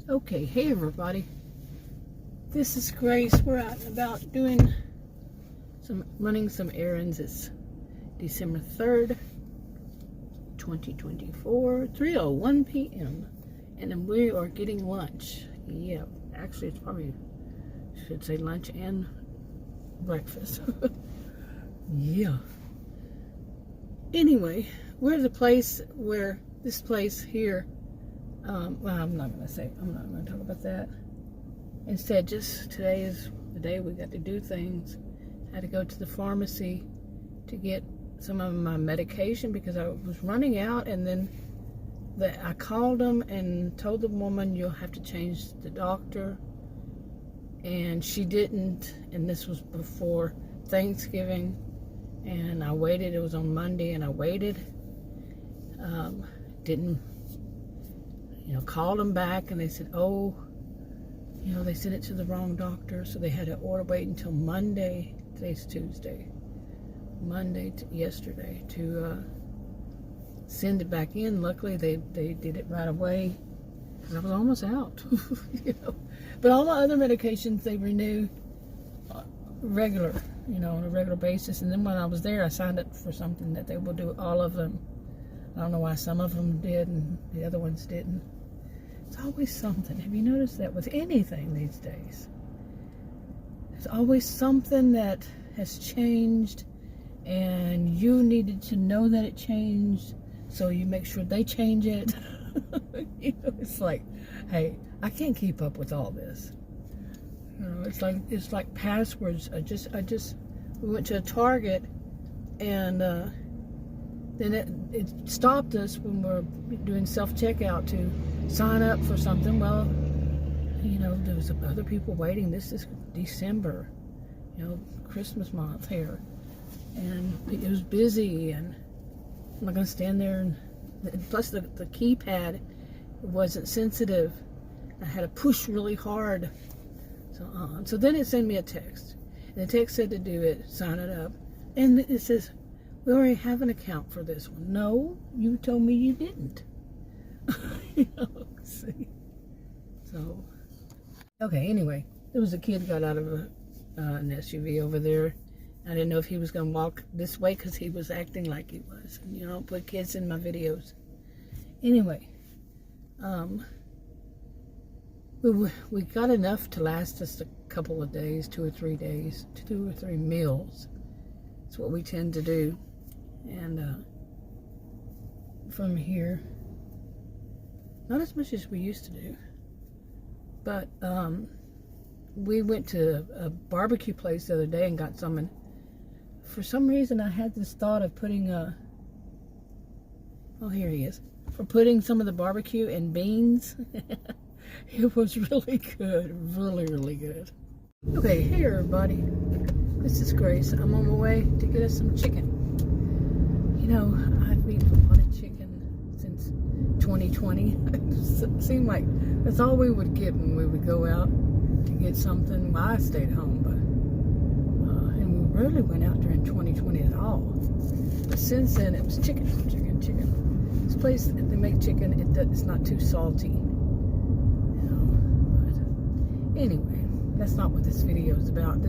Okay, hey everybody. This is Grace. We're out and about running some errands. It's December 3rd, 2024, 3:01 p.m. And then we are getting lunch. Yeah, actually it's probably, should say lunch and breakfast. Yeah. Anyway, we're at the place where this place here, well, I'm not going to talk about that. Instead, just today is the day we got to do things. I had to go to the pharmacy to get some of my medication because I was running out, and then I called them and told the woman, you'll have to change the doctor, and she didn't, and this was before Thanksgiving, and I waited. It was on Monday, and I waited. Didn't, called them back, and they said, oh, they sent it to the wrong doctor, so they had to wait until Monday. Today's Tuesday. Yesterday to send it back in. Luckily, they did it right away because I was almost out. But all the other medications they renew regular, on a regular basis. And then when I was there, I signed up for something that they will do all of them. I don't know why some of them did and the other ones didn't. It's always something. Have you noticed that with anything these days? There's always something that has changed, and you needed to know that it changed, so you make sure they change it. It's like, hey, I can't keep up with all this. It's like passwords. We went to a Target, and then it stopped us when we're doing self-checkout to sign up for something. Well, there was other people waiting. This is December, Christmas month here, and it was busy, and I'm not going to stand there, and plus the keypad wasn't sensitive. I had to push really hard. So then it sent me a text, and the text said to do it, sign it up, and it says, we already have an account for this one. No, you told me you didn't. See? So, okay, anyway, there was a kid got out of an SUV over there. I didn't know if he was going to walk this way because he was acting like he was. And, don't put kids in my videos. Anyway, we got enough to last us a couple of days, 2 or 3 days, 2 or 3 meals. That's what we tend to do. And from here, not as much as we used to do, but we went to a barbecue place the other day and got some, and for some reason I had this thought of putting here he is, for putting some of the barbecue in beans. It was really good, really, really good. Okay, hey everybody, this is Grace. I'm on my way to get us some chicken. I've eaten a lot of chicken since 2020. It seemed like that's all we would get when we would go out to get something. Well, I stayed home, but and we rarely went out during 2020 at all. But since then, it was chicken. This place, they make chicken. It's not too salty. But anyway, that's not what this video is about.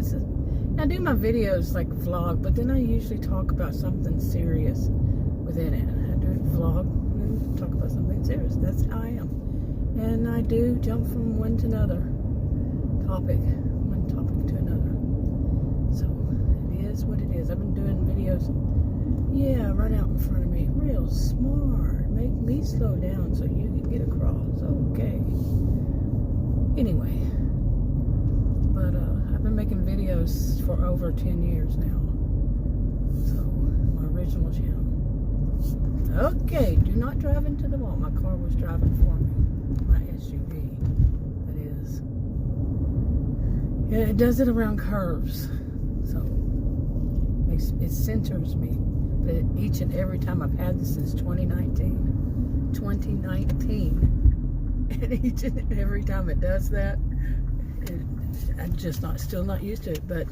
I do my videos like vlog, but then I usually talk about something serious within it. I do a vlog and then talk about something serious. That's how I am. And I do jump from one to another topic to another. So it is what it is. I've been doing videos. Yeah, run out in front of me. Real smart. Make me slow down so you can get across. Okay. Anyway. But I've been making videos for over 10 years now. So, my original channel. Okay, do not drive into the wall. My car was driving for me. My SUV, that is. Yeah, it does it around curves. So, it centers me. But each and every time, I've had this since 2019. 2019. And each and every time it does that, I'm just still not used to it, but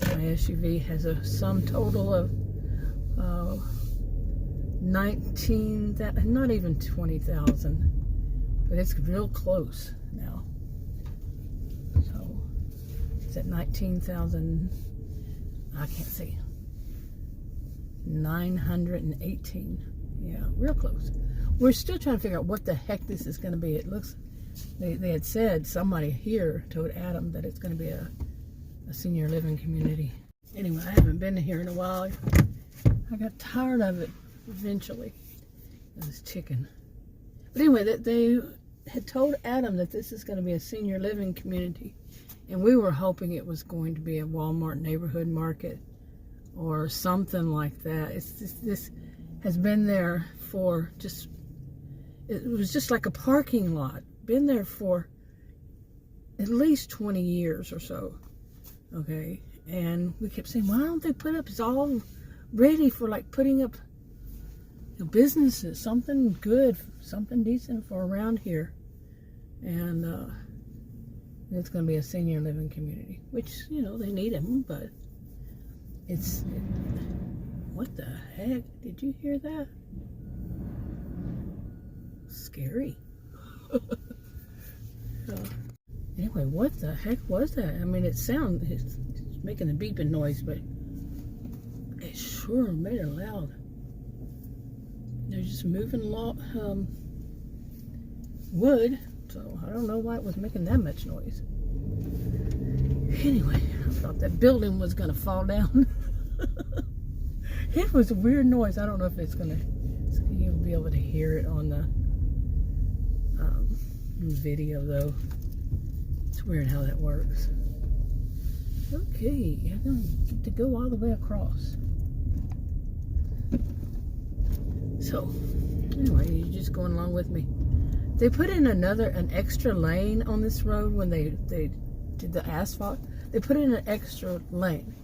my SUV has a sum total of 19, not even 20,000 but it's real close now. So it's at 19,000. I can't see. 918. Yeah, real close. We're still trying to figure out what the heck this is going to be. It looks, they had said, somebody here told Adam that it's going to be a senior living community. Anyway, I haven't been here in a while. I got tired of it eventually. This chicken. But anyway, they had told Adam that this is going to be a senior living community. And we were hoping it was going to be a Walmart neighborhood market or something like that. It's just, this has been there for just, it was just like a parking lot. Been there for at least 20 years or so. Okay. And we kept saying, why don't they put up, it's all ready for like putting up, you know, businesses, something good, something decent for around here. And it's going to be a senior living community, which, you know, they need them, but what the heck? Did you hear that? Scary. Anyway, what the heck was that? I mean, it's making a beeping noise, but it sure made it loud. They're just moving wood, so I don't know why it was making that much noise. Anyway, I thought that building was going to fall down. It was a weird noise. I don't know if it's going to, you'll be able to hear it on the video, though. It's weird how that works. Okay, I'm going to get to go all the way across. So, anyway, you're just going along with me. They put in an extra lane on this road when they did the asphalt. They put in an extra lane.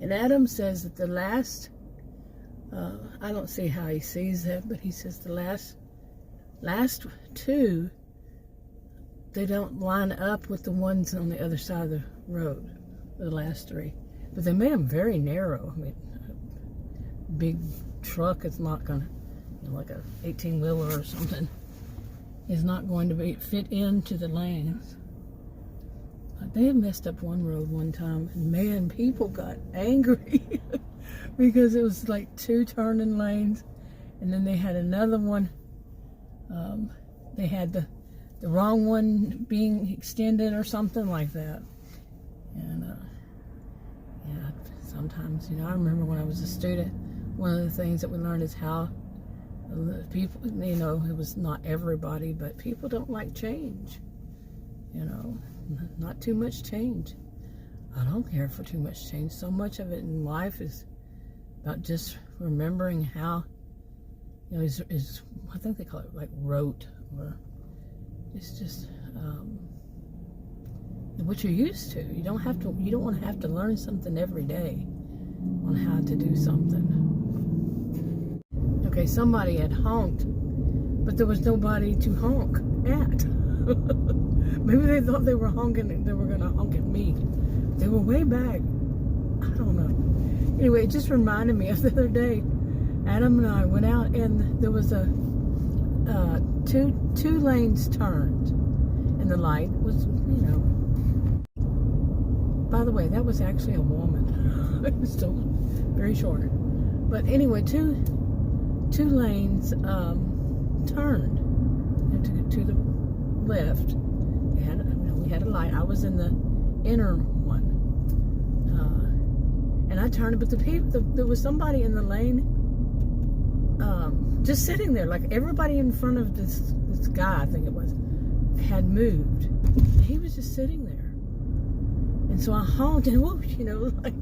And Adam says that the last, I don't see how he sees that, but he says the last two, they don't line up with the ones on the other side of the road, the last three. But they made them very narrow. I mean, a big truck is not going to, you know, like a 18-wheeler or something, is not going to fit into the lanes. But they had messed up one road one time, and man, people got angry because it was like 2 turning lanes, and then they had another one. They had the wrong one being extended or something like that. And yeah, sometimes, you know, I remember when I was a student, one of the things that we learned is how people, you know, it was not everybody, but people don't like change. You know, not too much change. I don't care for too much change. So much of it in life is about just remembering how, you know, is I think they call it like rote, or it's just what you're used to. You don't want to have to learn something every day on how to do something. Okay, somebody had honked, but there was nobody to honk at. Maybe they thought they were honking, they were going to honk at me. They were way back. I don't know. Anyway, it just reminded me of the other day. Adam and I went out, and there was a two lanes turned, and the light was, you know. By the way, that was actually a woman. It was still very short. But anyway, two lanes turned to the left. We had a light. I was in the inner one, and I turned. But there was somebody in the lane, just sitting there. Like everybody in front of this guy, I think it was, had moved. He was just sitting there. And so I honked, and whoosh, you know, like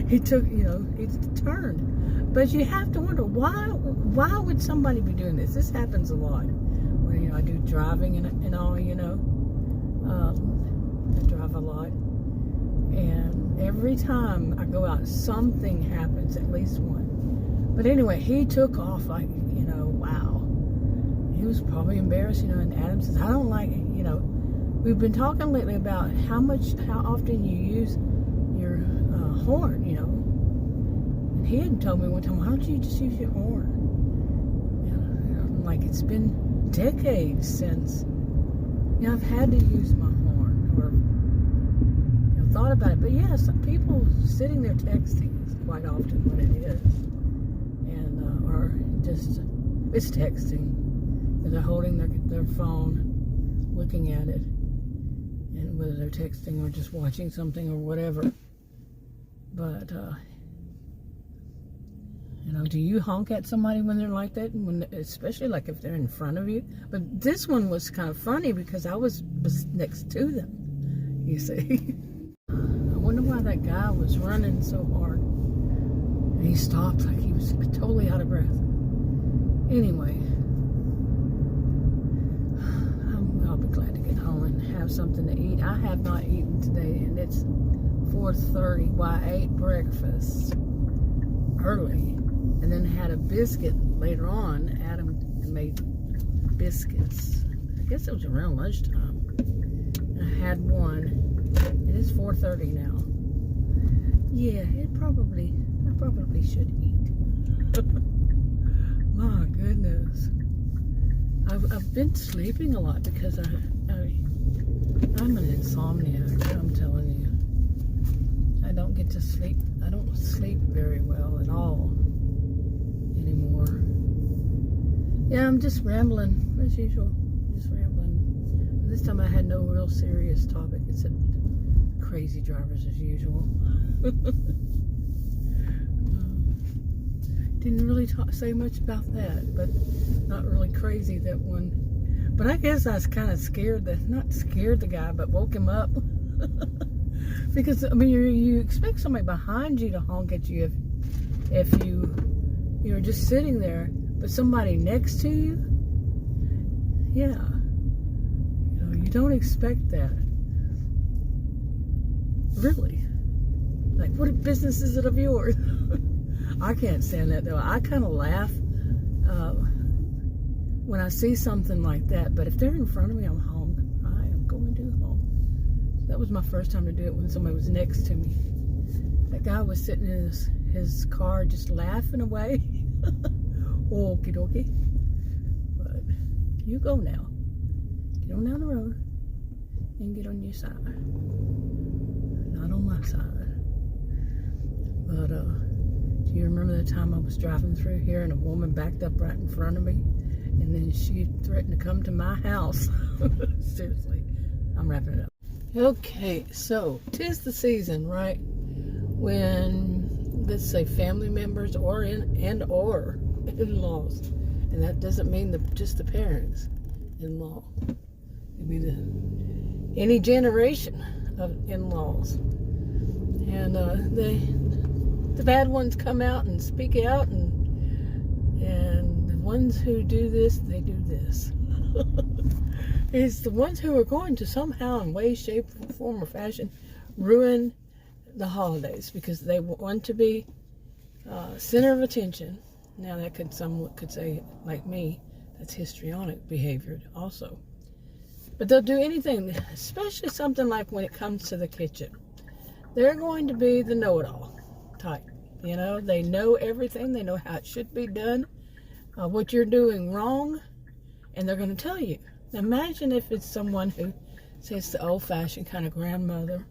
he took, you know, he turned. But you have to wonder, why would somebody be doing this? This happens a lot. Where, you know, I do driving and all, you know. I drive a lot. And every time I go out, something happens, at least one. But anyway, he took off like, you know, wow. He was probably embarrassed, you know, and Adam says, I don't like it, you know. We've been talking lately about how often you use your horn, you know. And he had told me one time, why don't you just use your horn? You know, like it's been decades since, I've had to use my horn or, thought about it. But yeah, some people sitting there texting is quite often what it is. And, or just, it's texting. They're holding their phone, looking at it, and whether they're texting or just watching something or whatever. But, do you honk at somebody when they're like that? Especially like if they're in front of you? But this one was kind of funny because I was next to them, you see. I wonder why that guy was running so hard. And he stopped like he was totally out of breath. Anyway, I'll be glad to get home and have something to eat. I have not eaten today, and it's 4:30. Well, I ate breakfast early and then had a biscuit later on. Adam made biscuits. I guess it was around lunchtime. I had one. It is 4:30 now. Yeah, I probably should eat. My goodness. I've been sleeping a lot because I'm an insomniac, I'm telling you. I don't get to sleep. I don't sleep very well at all anymore. Yeah, I'm just rambling as usual. Just rambling. This time I had no real serious topic except crazy drivers as usual. Didn't really say much about that, but not really crazy that one. But I guess I was kind of scared not scared the guy, but woke him up. Because, you expect somebody behind you to honk at you if you're just sitting there, but somebody next to you, yeah. You don't expect that. Really. Like, what business is it of yours? I can't stand that, though. I kind of laugh when I see something like that. But if they're in front of me, I'm home. I am going to home. That was my first time to do it when somebody was next to me. That guy was sitting in his car just laughing away. Okie dokie. But you go now. Get on down the road and get on your side. Not on my side. But, do you remember the time I was driving through here and a woman backed up right in front of me? And then she threatened to come to my house. Seriously. I'm wrapping it up. Okay, so 'tis the season, right? When, let's say, family members or in-laws. And that doesn't mean just the parents in-law. It could be any generation of in-laws. And the bad ones come out and speak out, and the ones who do this, they do this. It's the ones who are going to somehow, in way, shape, form, or fashion, ruin the holidays because they want to be center of attention. Now, some could say, like me, that's histrionic behavior also. But they'll do anything, especially something like when it comes to the kitchen. They're going to be the know-it-all type. They know everything. They know how it should be done, what you're doing wrong, and they're going to tell you. Now, imagine if it's someone who says the old-fashioned kind of grandmother,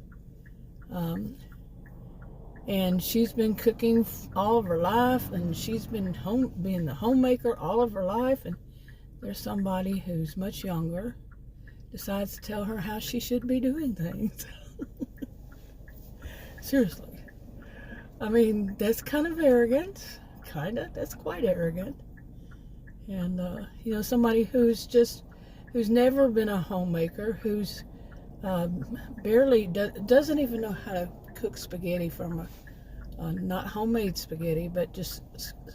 and she's been cooking all of her life, and she's been being the homemaker all of her life, and there's somebody who's much younger decides to tell her how she should be doing things. Seriously. That's kind of arrogant. That's quite arrogant. And, somebody who's never been a homemaker, who's barely doesn't even know how to cook spaghetti from not homemade spaghetti, but just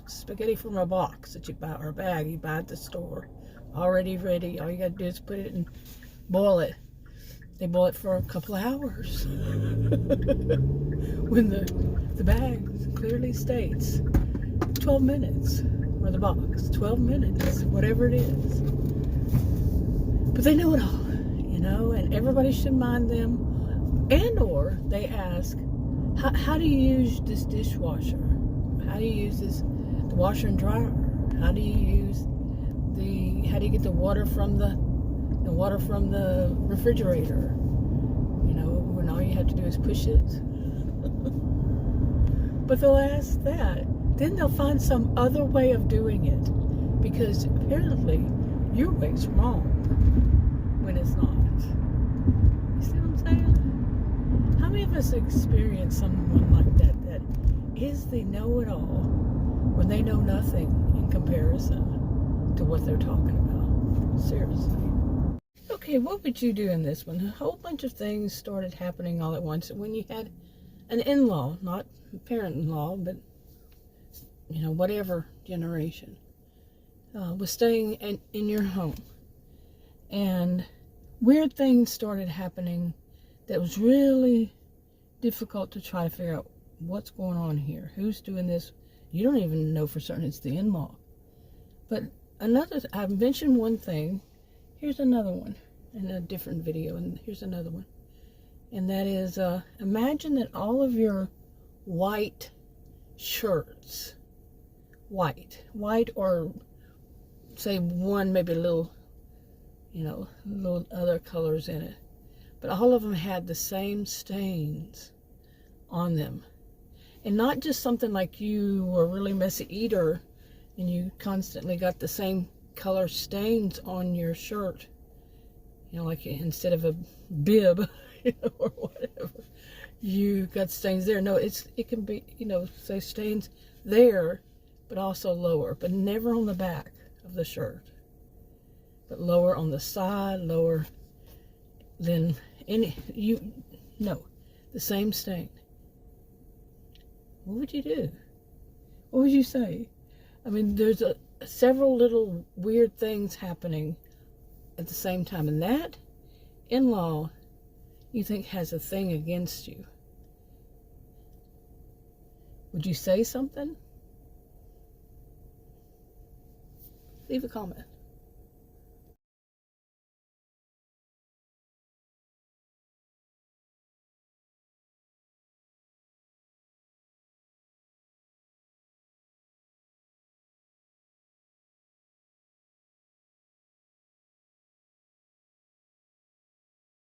spaghetti from a box that you buy, or a bag you buy at the store, already ready. All you got to do is put it and boil it. They boil it for a couple of hours. When the bag clearly states 12 minutes, or the box, 12 minutes, whatever it is. But they know it all, and everybody should mind them. And or they ask, how do you use this dishwasher? How do you use the washer and dryer? How do you use how do you get the water from the refrigerator? You know, when all you have to do is push it. But they'll ask that. Then they'll find some other way of doing it, because apparently your way's wrong when it's not. You see what I'm saying? How many of us experience someone like that is the know-it-all when they know nothing in comparison to what they're talking about? Seriously. Okay, what would you do in this one? A whole bunch of things started happening all at once. When you had an in-law, not parent-in-law, but, you know, whatever generation, was staying in your home. And weird things started happening that was really difficult to try to figure out what's going on here. Who's doing this? You don't even know for certain it's the in-law. But I mentioned one thing. Here's another one in a different video, and here's another one. And that is, imagine that all of your white shirts, white or say one, maybe a little, you know, little other colors in it, but all of them had the same stains on them. And not just something like you were a really messy eater and you constantly got the same color stains on your shirt, you know, like instead of a bib, you know, or whatever, you got stains there. No, it can be, you know, say stains there, but also lower, but never on the back of the shirt, but lower on the side, lower than the same stain. What would you do? What would you say? I mean, there's several little weird things happening at the same time, and that in-law you think has a thing against you. Would you say something? Leave a comment.